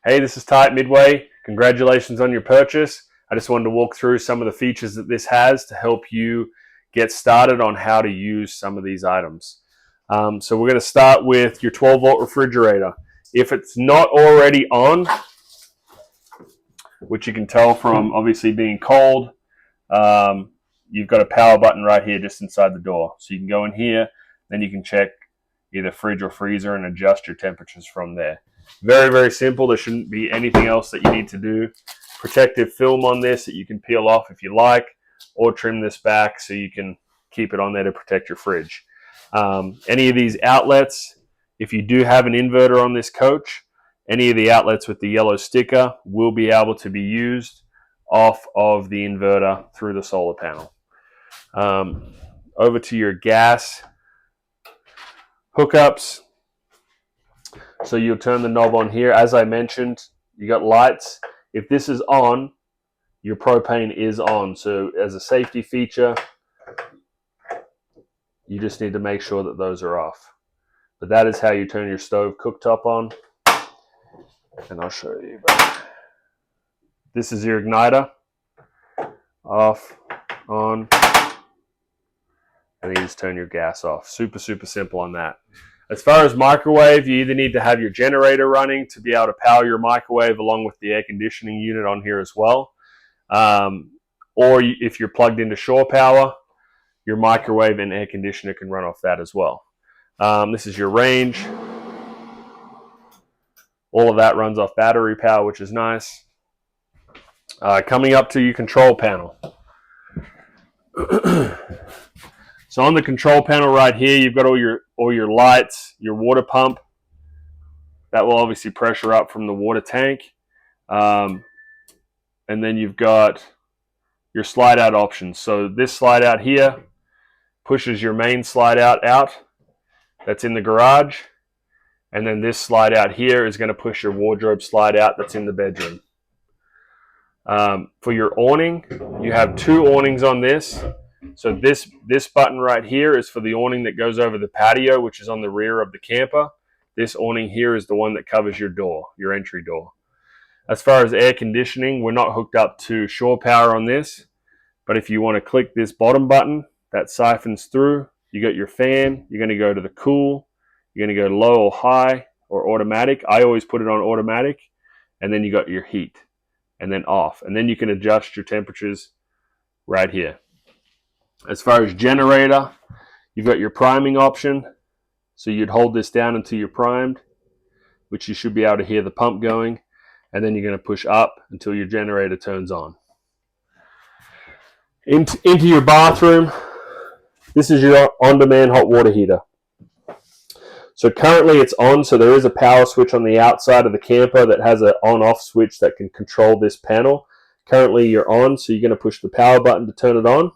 Hey, this is Ty at Midway. Congratulations on your purchase. I just wanted to walk through some of the features that this has to help you get started on how to use some of these items. So we're going to start with your 12-volt refrigerator. If it's not already on, which you can tell from obviously being cold, you've got a power button right here just inside the door. So you can go in here, then you can check either fridge or freezer and adjust your temperatures from there. Very, very simple. There shouldn't be anything else that you need to do. Protective film on this that you can peel off if you like, or trim this back so you can keep it on there to protect your fridge. Any of these outlets, if you do have an inverter on this coach, any of the outlets with the yellow sticker will be able to be used off of the inverter through the solar panel. Over to your gas hookups. So you'll turn the knob on here. As I mentioned, you got lights. If this is on, your propane is on. So as a safety feature, you just need to make sure that those are off. But that is how you turn your stove cooktop on. And I'll show you. This is your igniter. Off, on, and you just turn your gas off. Super, super simple on that. As far as microwave, you either need to have your generator running to be able to power your microwave along with the air conditioning unit on here as well. Or if you're plugged into shore power, your microwave and air conditioner can run off that as well. This is your range. All of that runs off battery power, which is nice. Coming up to your control panel. So on the control panel right here, you've got all your lights, your water pump. That will obviously pressure up from the water tank. And then you've got your slide out options. So this slide out here pushes your main slide out. That's in the garage. And then this slide out here is going to push your wardrobe slide out that's in the bedroom. For your awning, you have two awnings on this. So this button right here is for the awning that goes over the patio, which is on the rear of the camper. This awning here is the one that covers your door, your entry door. As far as air conditioning, we're not hooked up to shore power on this, but if you want to click this bottom button, that siphons through. You got your fan, you're going to go to the cool, you're going to go low or high or automatic. I always put it on automatic, and then you got your heat, and then off. And then you can adjust your temperatures right here. As far as generator, you've got your priming option. So you'd hold this down until you're primed, which you should be able to hear the pump going. And then you're going to push up until your generator turns on. Into your bathroom, this is your on-demand hot water heater. So currently it's on, so there is a power switch on the outside of the camper that has an on-off switch that can control this panel. Currently you're on, so you're going to push the power button to turn it on,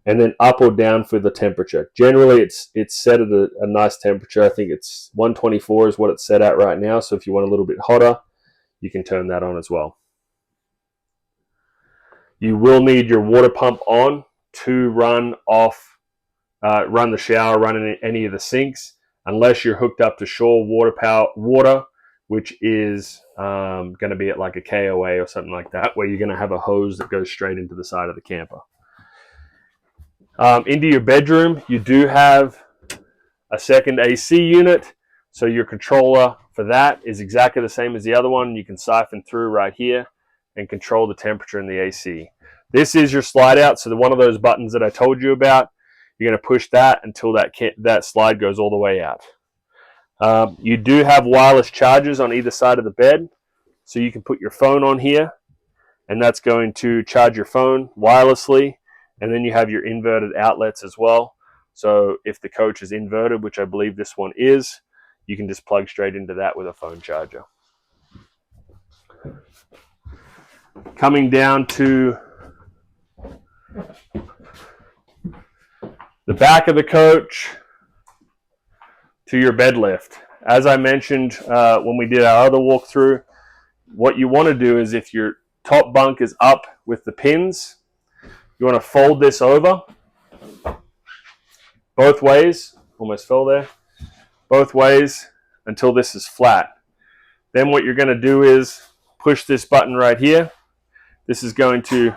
and then up or down for the temperature. Generally it's set at a nice temperature. I think it's 124 is what it's set at right now, so if you want a little bit hotter, you can turn that on as well. You will need your water pump on to run the shower, run any of the sinks, unless you're hooked up to shore water, which is going to be at like a KOA or something like that, where you're going to have a hose that goes straight into the side of the camper. Into your bedroom, you do have a second AC unit, so your controller for that is exactly the same as the other one. You can siphon through right here and control the temperature in the AC. This is your slide out, so one of those buttons that I told you about, you're going to push that until that slide goes all the way out. You do have wireless chargers on either side of the bed, so you can put your phone on here, and that's going to charge your phone wirelessly. And then you have your inverted outlets as well. So if the coach is inverted, which I believe this one is, you can just plug straight into that with a phone charger. Coming down to the back of the coach, to your bed lift. As I mentioned when we did our other walkthrough, what you want to do is if your top bunk is up with the pins, you want to fold this over both ways, almost fell there, both ways until this is flat. Then what you're going to do is push this button right here. This is going to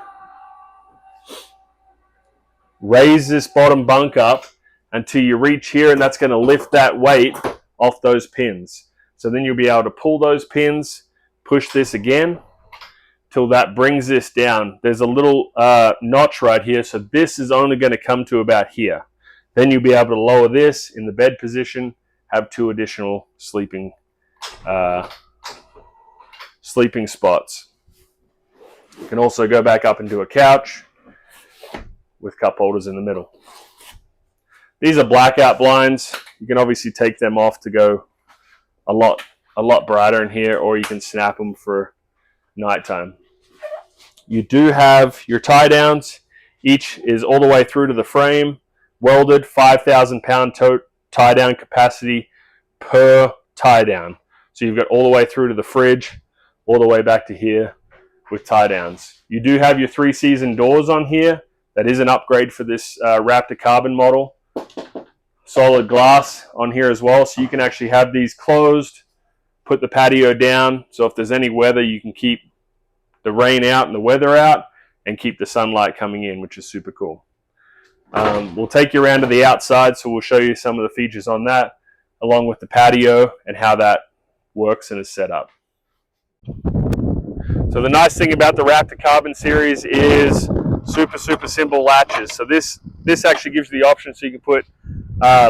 raise this bottom bunk up until you reach here, and that's going to lift that weight off those pins. So then you'll be able to pull those pins, push this again till that brings this down. There's a little notch right here, so this is only going to come to about here. Then you'll be able to lower this in the bed position, have 2 additional sleeping spots. You can also go back up into a couch with cup holders in the middle. These are blackout blinds. You can obviously take them off to go a lot brighter in here, or you can snap them for nighttime. You do have your tie downs. Each is all the way through to the frame, welded, 5,000 pound tie down capacity per tie down. So you've got all the way through to the fridge, all the way back to here with tie downs. You do have your 3-season doors on here. That is an upgrade for this Raptor carbon model. Solid glass on here as well, so you can actually have these closed, put the patio down, so if there's any weather you can keep the rain out and the weather out and keep the sunlight coming in, which is super cool. We'll take you around to the outside, so we'll show you some of the features on that, along with the patio and how that works and is set up. So the nice thing about the Raptor Carbon series is super simple latches. So this actually gives you the option so you can put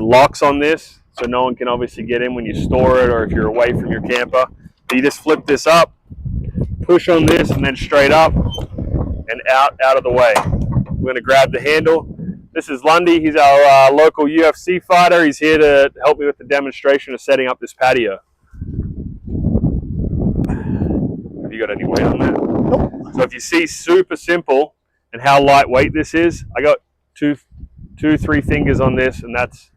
locks on this, so no one can obviously get in when you store it or if you're away from your camper. You just flip this up, push on this, and then straight up and out of the way. We're going to grab the handle. This is Lundy. He's our local UFC fighter. He's here to help me with the demonstration of setting up this patio. Have you got any weight on that? Nope. So if you see, super simple and how lightweight this is. I got 3 fingers on this, and that's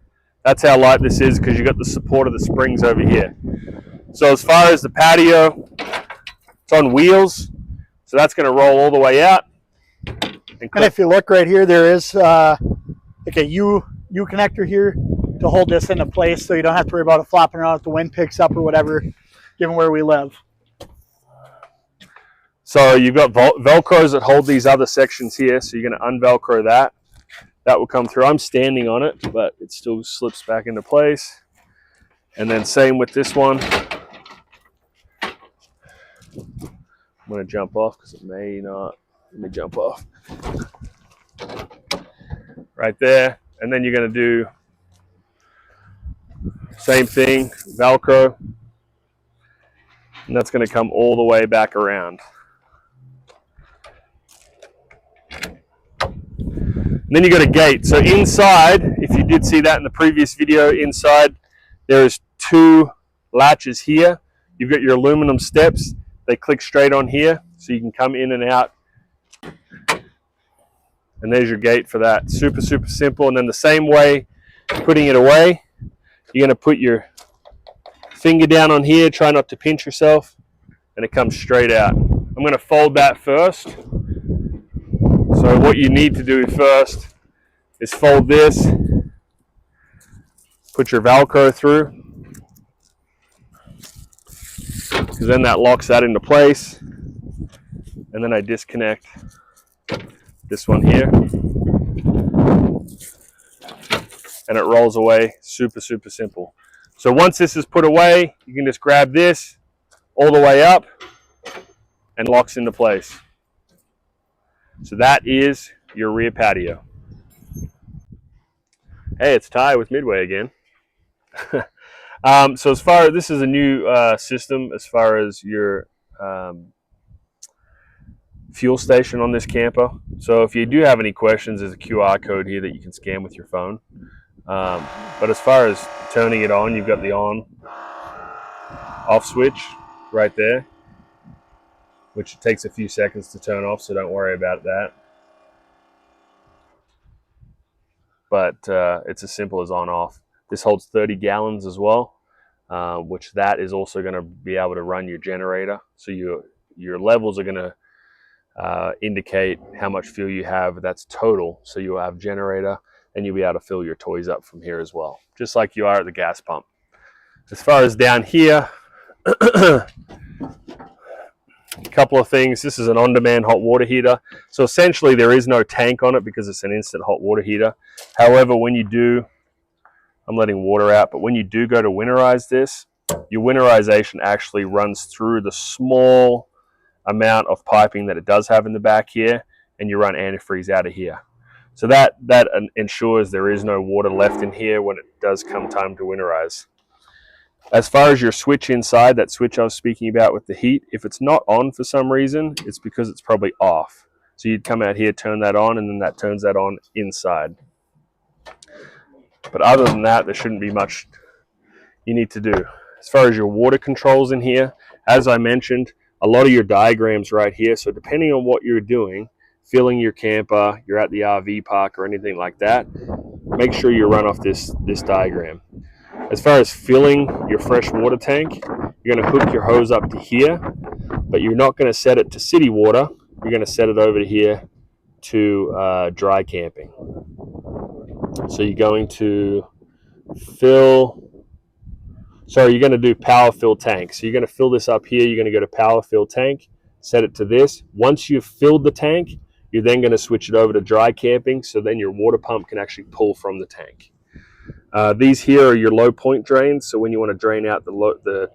how light this is, because you got the support of the springs over here. So as far as the patio, it's on wheels, so that's going to roll all the way out. And if you look right here, there is like a U connector here to hold this into place, so you don't have to worry about it flopping around if the wind picks up or whatever, given where we live. So you've got Velcros that hold these other sections here, so you're going to unvelcro that. That will come through. I'm standing on it, but it still slips back into place. And then same with this one. I'm going to jump off because it may not. Let me jump off. Right there. And then you're going to do same thing, Velcro. And that's going to come all the way back around. And then you got a gate. So inside, if you did see that in the previous video, inside there's 2 latches here. You've got your aluminum steps. They click straight on here, so you can come in and out. And there's your gate for that. Super simple. And then the same way, putting it away, you're going to put your finger down on here. Try not to pinch yourself. And it comes straight out. I'm going to fold that first. So what you need to do first is fold this, put your Velcro through, because then that locks that into place. And then I disconnect this one here, and it rolls away. Super simple. So once this is put away, you can just grab this all the way up and locks into place. So that is your rear patio. Hey, it's Ty with Midway again. So as far as this is a new system as far as your fuel station on this camper. So if you do have any questions, there's a QR code here that you can scan with your phone. But as far as turning it on, you've got the on-off switch right there, which takes a few seconds to turn off, so don't worry about that. But it's as simple as on-off. This holds 30 gallons as well, which that is also going to be able to run your generator. So your levels are going to indicate how much fuel you have. That's total. So you'll have generator, and you'll be able to fill your toys up from here as well, just like you are at the gas pump. As far as down here, A couple of things. This is an on-demand hot water heater. So essentially there is no tank on it because it's an instant hot water heater. However, when you do, I'm letting water out, but when you do go to winterize this, your winterization actually runs through the small amount of piping that it does have in the back here, and you run antifreeze out of here. So that ensures there is no water left in here when it does come time to winterize. As far as your switch inside, that switch I was speaking about with the heat, if it's not on for some reason, it's because it's probably off. So you'd come out here, turn that on, and then that turns that on inside. But other than that, there shouldn't be much you need to do. As far as your water controls in here, as I mentioned, a lot of your diagrams right here. So depending on what you're doing, filling your camper, you're at the RV park or anything like that, make sure you run off this diagram. As far as filling your fresh water tank, you're going to hook your hose up to here, but you're not going to set it to city water. You're going to set it over to here to dry camping. So you're going to you're going to do power fill tank. So you're going to fill this up here. You're going to go to power fill tank, set it to this. Once you've filled the tank, you're then going to switch it over to dry camping. So then your water pump can actually pull from the tank. These here are your low point drains. So when you want to drain out the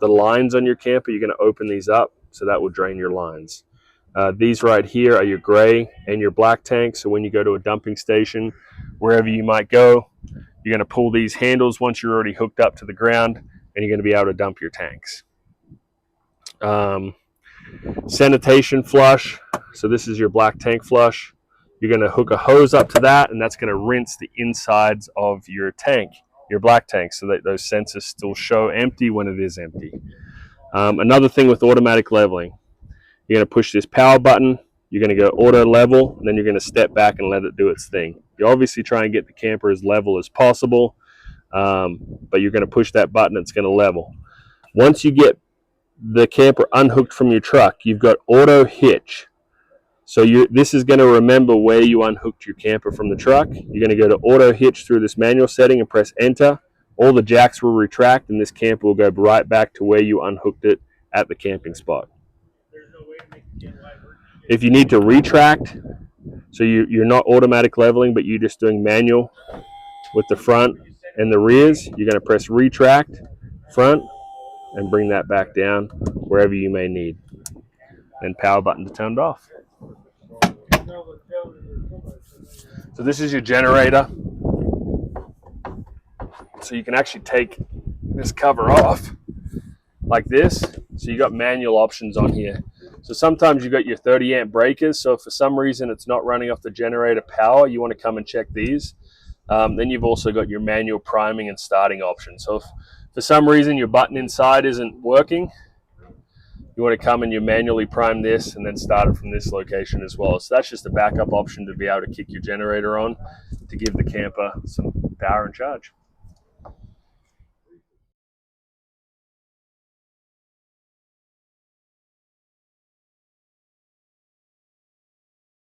lines on your camper, you're going to open these up. So that will drain your lines. These right here are your gray and your black tanks. So when you go to a dumping station, wherever you might go, you're going to pull these handles once you're already hooked up to the ground, and you're going to be able to dump your tanks. Sanitation flush. So this is your black tank flush. You're going to hook a hose up to that, and that's going to rinse the insides of your tank, your black tank, so that those sensors still show empty when it is empty. Another thing with automatic leveling, you're going to push this power button, you're going to go auto level, and then you're going to step back and let it do its thing. You obviously try and get the camper as level as possible, but you're going to push that button, it's going to level. Once you get the camper unhooked from your truck, you've got auto hitch. So this is going to remember where you unhooked your camper from the truck. You're going to go to auto hitch through this manual setting and press enter. All the jacks will retract, and this camper will go right back to where you unhooked it at the camping spot. If you need to retract, so you're not automatic leveling, but you're just doing manual with the front and the rears, you're going to press retract front and bring that back down wherever you may need. And power button to turn it off. So this is your generator. So you can actually take this cover off like this. So you got manual options on here. So sometimes you got your 30 amp breakers. So if for some reason it's not running off the generator power, you want to come and check these. Then you've also got your manual priming and starting options. So if for some reason your button inside isn't working, you want to come and you manually prime this and then start it from this location as well. So that's just a backup option to be able to kick your generator on to give the camper some power and charge.